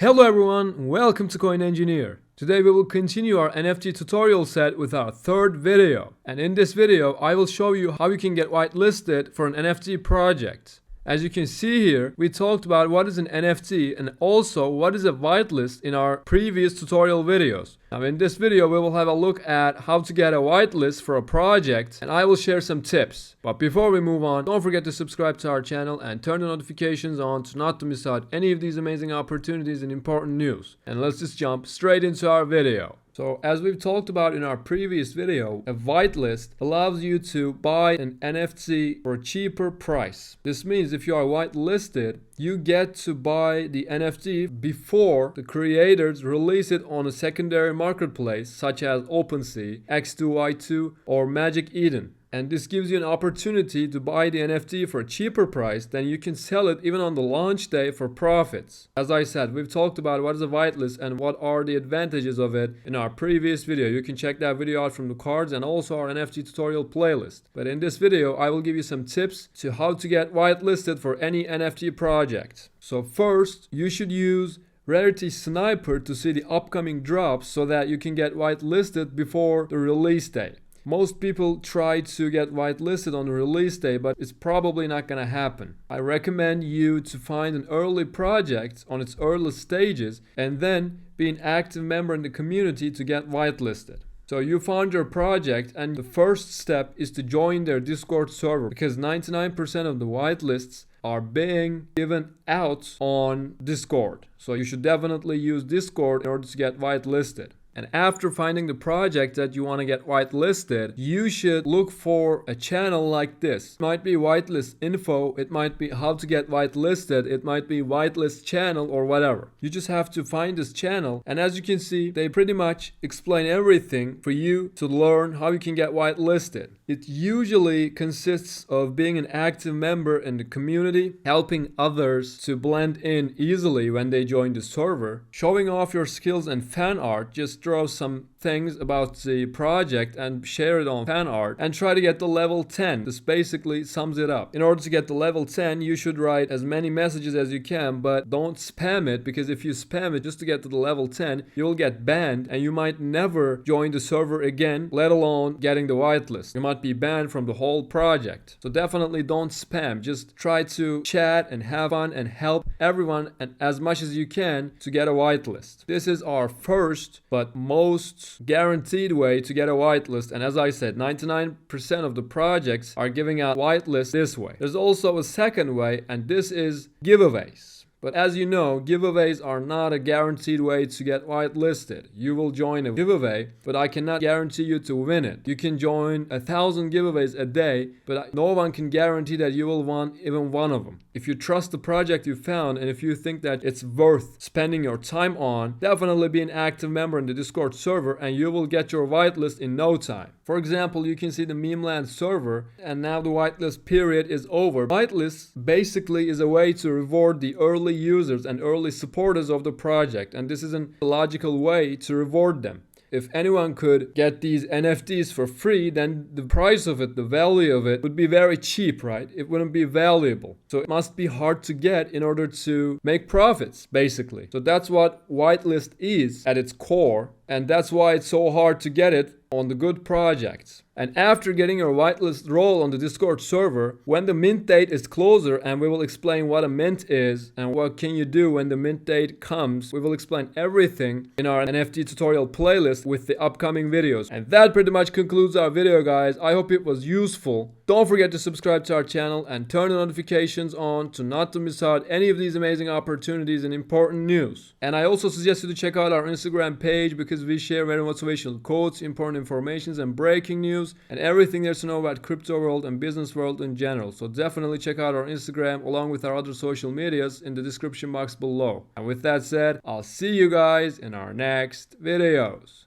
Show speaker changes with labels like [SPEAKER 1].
[SPEAKER 1] Hello everyone, welcome to Coin Engineer. Today we will continue our NFT tutorial set with our third video. And in this video, I will show you how you can get whitelisted for an NFT project. As you can see here, we talked about what is an NFT and also what is a whitelist in our previous tutorial videos. Now in this video, we will have a look at how to get a whitelist for a project and I will share some tips. But before we move on, don't forget to subscribe to our channel and turn the notifications on to not to miss out any of these amazing opportunities and important news. And let's just jump straight into our video. So as we've talked about in our previous video, a whitelist allows you to buy an NFT for a cheaper price. This means if you are whitelisted, you get to buy the NFT before the creators release it on a secondary marketplace such as OpenSea, X2Y2 or Magic Eden. And this gives you an opportunity to buy the NFT for a cheaper price, then you can sell it even on the launch day for profits. As I said, we've talked about what is a whitelist and what are the advantages of it in our previous video. You can check that video out from the cards and also our NFT tutorial playlist. But in this video, I will give you some tips to how to get whitelisted for any NFT project. So first, you should use Rarity Sniper to see the upcoming drops so that you can get whitelisted before the release date. Most people try to get whitelisted on the release day, but it's probably not going to happen. I recommend you to find an early project on its early stages and then be an active member in the community to get whitelisted. So you found your project and the first step is to join their Discord server because 99% of the whitelists are being given out on Discord. So you should definitely use Discord in order to get whitelisted. And after finding the project that you want to get whitelisted, you should look for a channel like this. It might be whitelist info, it might be how to get whitelisted, it might be whitelist channel or whatever. You just have to find this channel and as you can see, they pretty much explain everything for you to learn how you can get whitelisted. It usually consists of being an active member in the community, helping others to blend in easily when they join the server, showing off your skills and fan art. Just draw some things about the project and share it on fan art and try to get the level 10. This basically sums it up. In order to get the level 10, you should write as many messages as you can, but don't spam it because if you spam it just to get to the level 10, you'll get banned and you might never join the server again, let alone getting the whitelist. You might be banned from the whole project. So definitely don't spam. Just try to chat and have fun and help everyone and as much as you can to get a whitelist. This is our first but most guaranteed way to get a whitelist, and as I said, 99% of the projects are giving out whitelists this way. There's also a second way, and this is giveaways. But as you know, giveaways are not a guaranteed way to get whitelisted. You will join a giveaway, but I cannot guarantee you to win it. You can join 1,000 giveaways a day, but no one can guarantee that you will win even one of them. If you trust the project you found and if you think that it's worth spending your time on, definitely be an active member in the Discord server and you will get your whitelist in no time. For example, you can see the Memeland server and now the whitelist period is over. Whitelist basically is a way to reward the early users and early supporters of the project, and this is a logical way to reward them. If anyone could get these NFTs for free, then the price of it, the value of it would be very cheap, right? It wouldn't be valuable. So it must be hard to get in order to make profits, basically. So that's what whitelist is at its core, and that's why it's so hard to get it on the good projects. And after getting your whitelist role on the Discord server, when the mint date is closer, and we will explain what a mint is and what can you do when the mint date comes, we will explain everything in our NFT tutorial playlist with the upcoming videos. And that pretty much concludes our video, guys. I hope it was useful. Don't forget to subscribe to our channel and turn the notifications on to not to miss out any of these amazing opportunities and important news. And I also suggest you to check out our Instagram page because we share very motivational quotes, important informations and breaking news and everything there's to know about crypto world and business world in general. So definitely check out our Instagram along with our other social medias in the description box below. And with that said, I'll see you guys in our next videos.